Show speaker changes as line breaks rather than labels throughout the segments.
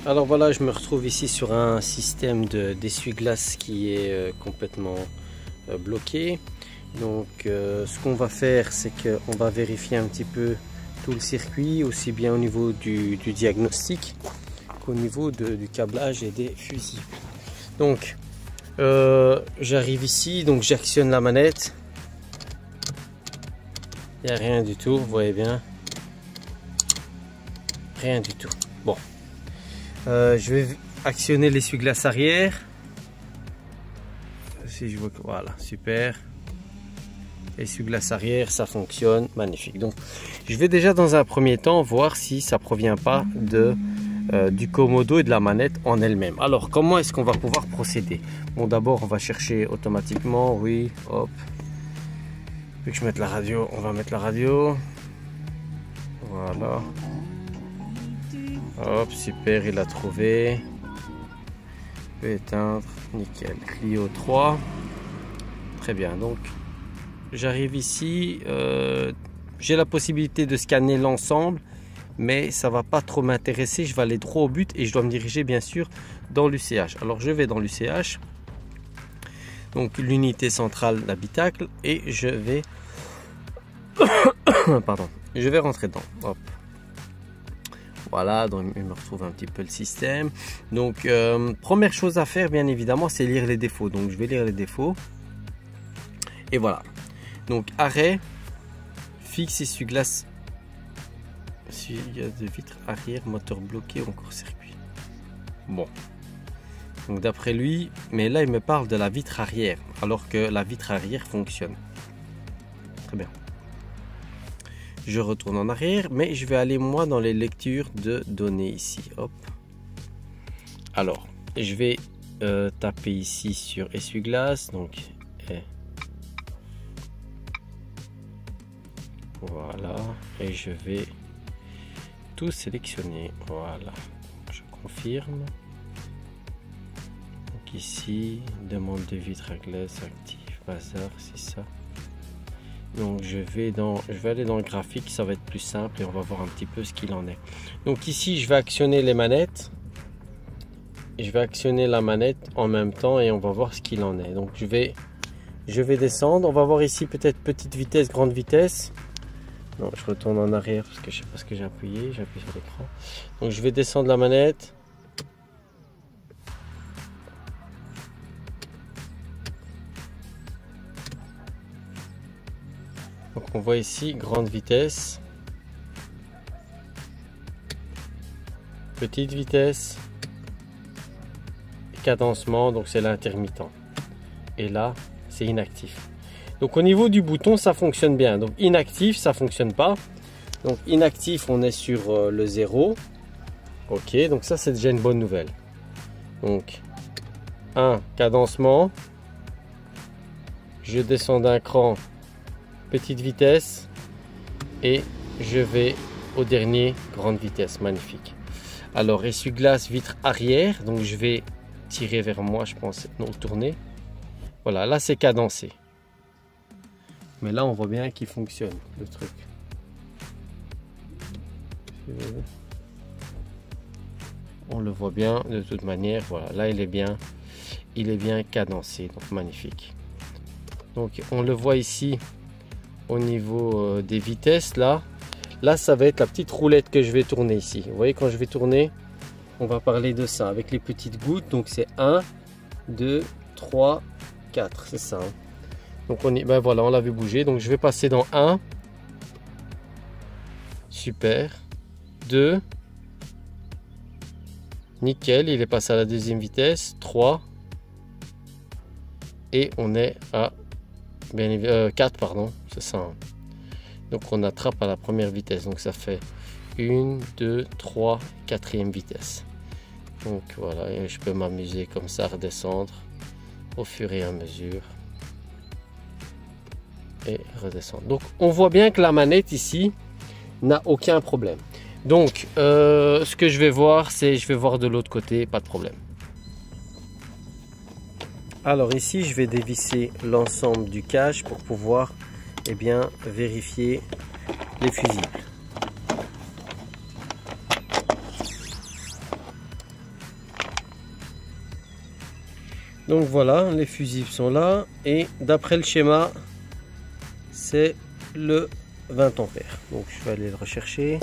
Alors voilà, je me retrouve ici sur un système d'essuie-glace qui est complètement bloqué. Donc ce qu'on va faire, c'est qu'on va vérifier un petit peu tout le circuit, aussi bien au niveau du diagnostic qu'au niveau du câblage et des fusibles. Donc j'arrive ici, donc j'actionne la manette. Il n'y a rien du tout, vous voyez bien. Rien du tout. Bon. Je vais actionner l'essuie-glace arrière. Si je vois que voilà, super. Essuie-glace arrière, ça fonctionne, magnifique. Donc, je vais déjà dans un premier temps voir si ça provient pas du commodo et de la manette en elle-même. Alors, comment est-ce qu'on va pouvoir procéder? Bon, d'abord, on va chercher automatiquement. Oui, hop. Vu que je mette la radio, on va mettre la radio. Voilà. Hop, super, il a trouvé. Je vais éteindre, nickel. Clio 3. Très bien, donc j'arrive ici. J'ai la possibilité de scanner l'ensemble, mais ça va pas trop m'intéresser. Je vais aller droit au but et je dois me diriger bien sûr dans l'UCH. Alors je vais dans l'UCH, donc l'unité centrale d'habitacle, et je vais pardon, je vais rentrer dedans. Hop. Voilà, donc il me retrouve un petit peu le système. Donc première chose à faire, bien évidemment, c'est lire les défauts. Donc je vais lire les défauts. Et voilà. Donc arrêt, fixe, essuie-glace, de vitre arrière, moteur bloqué en court-circuit. Bon. Donc d'après lui, mais là il me parle de la vitre arrière, alors que la vitre arrière fonctionne. Très bien. Je retourne en arrière, mais je vais aller moi dans les lectures de données ici. Hop. Alors, je vais taper ici sur essuie-glace. Donc, voilà. Et je vais tout sélectionner. Voilà. Je confirme. Donc ici, demande de vitre à glace active, bazar, c'est ça. Donc je vais aller dans le graphique, ça va être plus simple et on va voir un petit peu ce qu'il en est. Donc ici je vais actionner les manettes. Je vais actionner la manette en même temps et on va voir ce qu'il en est. Donc je vais descendre. On va voir ici peut-être petite vitesse, grande vitesse. Non, je retourne en arrière parce que je sais pas ce que j'ai appuyé. J'ai appuyé sur l'écran. Donc je vais descendre la manette. Donc on voit ici grande vitesse, petite vitesse, cadencement, donc c'est l'intermittent. Et là, c'est inactif. Donc au niveau du bouton, ça fonctionne bien. Donc inactif, ça fonctionne pas. Donc inactif, on est sur le 0. Ok, donc ça c'est déjà une bonne nouvelle. Donc 1, cadencement. Je descends d'un cran. Petite vitesse et je vais au dernier grande vitesse, magnifique. Alors essuie-glace vitre arrière, donc je vais tirer vers moi, je pense, non, tourner. Voilà, là c'est cadencé, mais là on voit bien qu'il fonctionne le truc. On le voit bien de toute manière. Voilà, là il est bien cadencé, donc magnifique. Donc on le voit ici. Au niveau des vitesses, là ça va être la petite roulette que je vais tourner ici. Vous voyez, quand je vais tourner, on va parler de ça avec les petites gouttes. Donc c'est 1, 2, 3, 4, c'est ça. Hein. Donc ben voilà, on l'a vu bouger. Donc je vais passer dans 1. Super. 2. Nickel, il est passé à la deuxième vitesse. 3. Et on est à 4, pardon, c'est ça. Hein. Donc on attrape à la première vitesse. Donc ça fait 1, 2, 3, 4e vitesse. Donc voilà, et je peux m'amuser comme ça, redescendre au fur et à mesure. Et redescendre. Donc on voit bien que la manette ici n'a aucun problème. Donc ce que je vais voir, c'est je vais voir de l'autre côté, pas de problème. Alors ici je vais dévisser l'ensemble du cache pour pouvoir vérifier les fusibles. Donc voilà, les fusibles sont là et d'après le schéma, c'est le 20 ampères. Donc je vais aller le rechercher.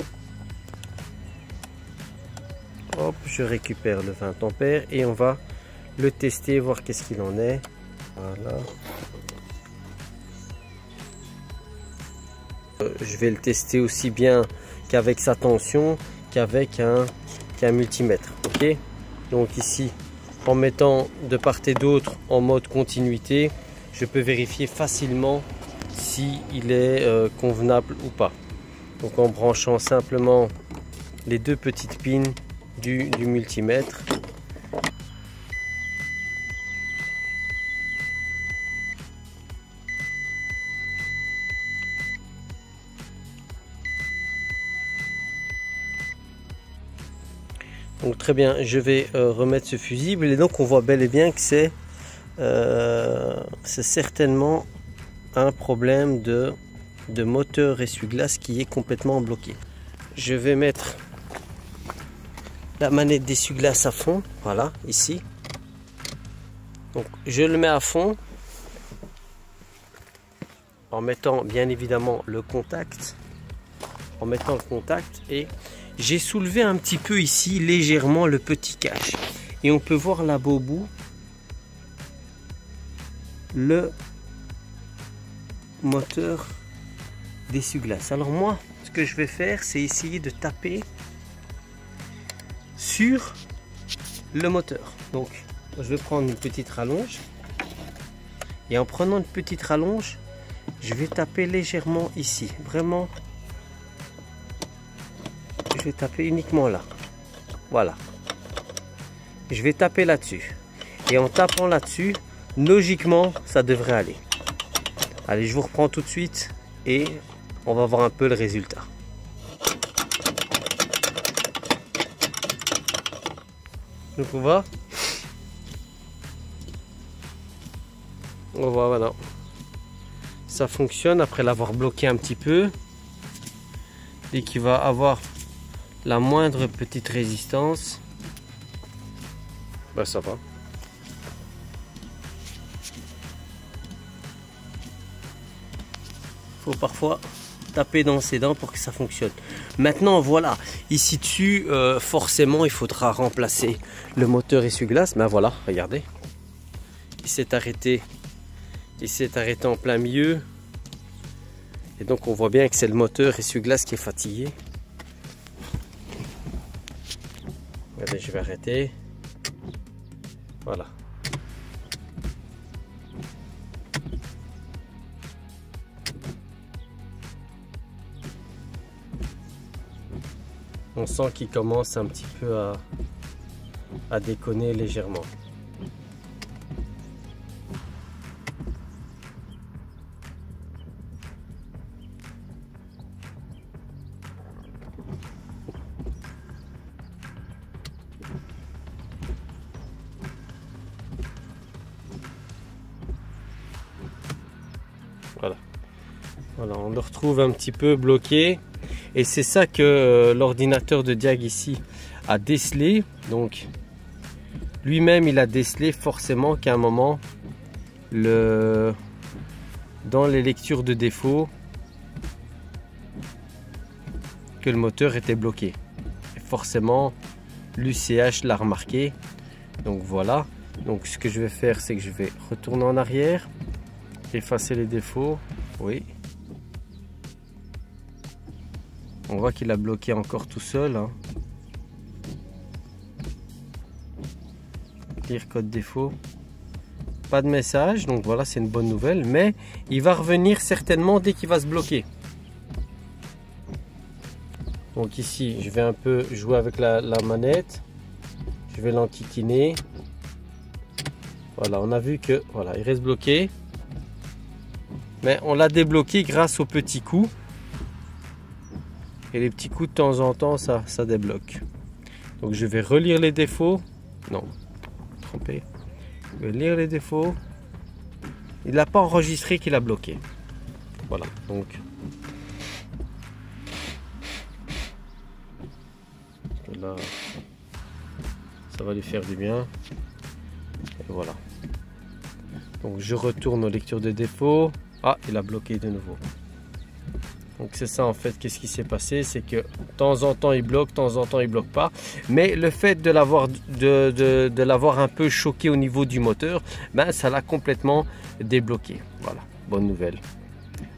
Hop, je récupère le 20 ampères et on va le tester, voir qu'est-ce qu'il en est. Voilà. Je vais le tester aussi bien qu'avec sa tension qu'avec un multimètre. Ok, donc ici, en mettant de part et d'autre en mode continuité, je peux vérifier facilement si il est convenable ou pas. Donc en branchant simplement les deux petites pins du multimètre. Donc très bien, je vais remettre ce fusible et donc on voit bel et bien que c'est certainement un problème de moteur essuie-glace qui est complètement bloqué. Je vais mettre la manette d'essuie-glace à fond, voilà, ici. Donc je le mets à fond en mettant bien évidemment le contact, et j'ai soulevé un petit peu ici légèrement le petit cache et on peut voir là-bas au bout le moteur d'essuie-glace. Alors moi, ce que je vais faire, c'est essayer de taper sur le moteur. Donc je vais prendre une petite rallonge et en prenant une petite rallonge, je vais taper légèrement ici, vraiment. Je vais taper uniquement là, voilà. Je vais taper là-dessus et en tapant là-dessus, logiquement ça devrait aller. Allez, je vous reprends tout de suite et on va voir un peu le résultat. Donc on voit, voilà, ça fonctionne après l'avoir bloqué un petit peu. Dès qu'il va avoir la moindre petite résistance, bah ça va. Faut parfois taper dans ses dents pour que ça fonctionne. Maintenant voilà, ici dessus forcément il faudra remplacer le moteur essuie-glace. Mais voilà, regardez, il s'est arrêté en plein milieu et donc on voit bien que c'est le moteur essuie-glace qui est fatigué. Regardez, je vais arrêter, voilà. On sent qu'il commence un petit peu à déconner légèrement. Voilà, on le retrouve un petit peu bloqué. Et c'est ça que l'ordinateur de Diag ici a décelé. Donc lui-même il a décelé forcément qu'à un moment dans les lectures de défaut que le moteur était bloqué. Et forcément l'UCH l'a remarqué. Donc voilà. Donc ce que je vais faire, c'est que je vais retourner en arrière, effacer les défauts. Oui. On voit qu'il a bloqué encore tout seul. Hein. Lire code défaut. Pas de message, donc voilà, c'est une bonne nouvelle. Mais il va revenir certainement dès qu'il va se bloquer. Donc ici, je vais un peu jouer avec la manette. Je vais l'enquiquiner. Voilà, on a vu que voilà, il reste bloqué. Mais on l'a débloqué grâce aux petits coups. Et les petits coups de temps en temps, ça débloque. Donc je vais relire les défauts. Non, trompé. Je vais lire les défauts. Il n'a pas enregistré qu'il a bloqué. Voilà, donc. Là, ça va lui faire du bien. Et voilà. Donc je retourne aux lectures de défaut. Ah, il a bloqué de nouveau. Donc c'est ça en fait, qu'est-ce qui s'est passé, c'est que de temps en temps il bloque, de temps en temps il bloque pas. Mais le fait de l'avoir un peu choqué au niveau du moteur, ben ça l'a complètement débloqué. Voilà, bonne nouvelle.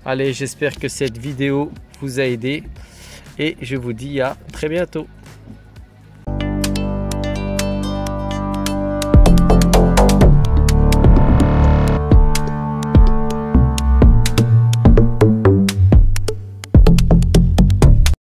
Allez, j'espère que cette vidéo vous a aidé et je vous dis à très bientôt.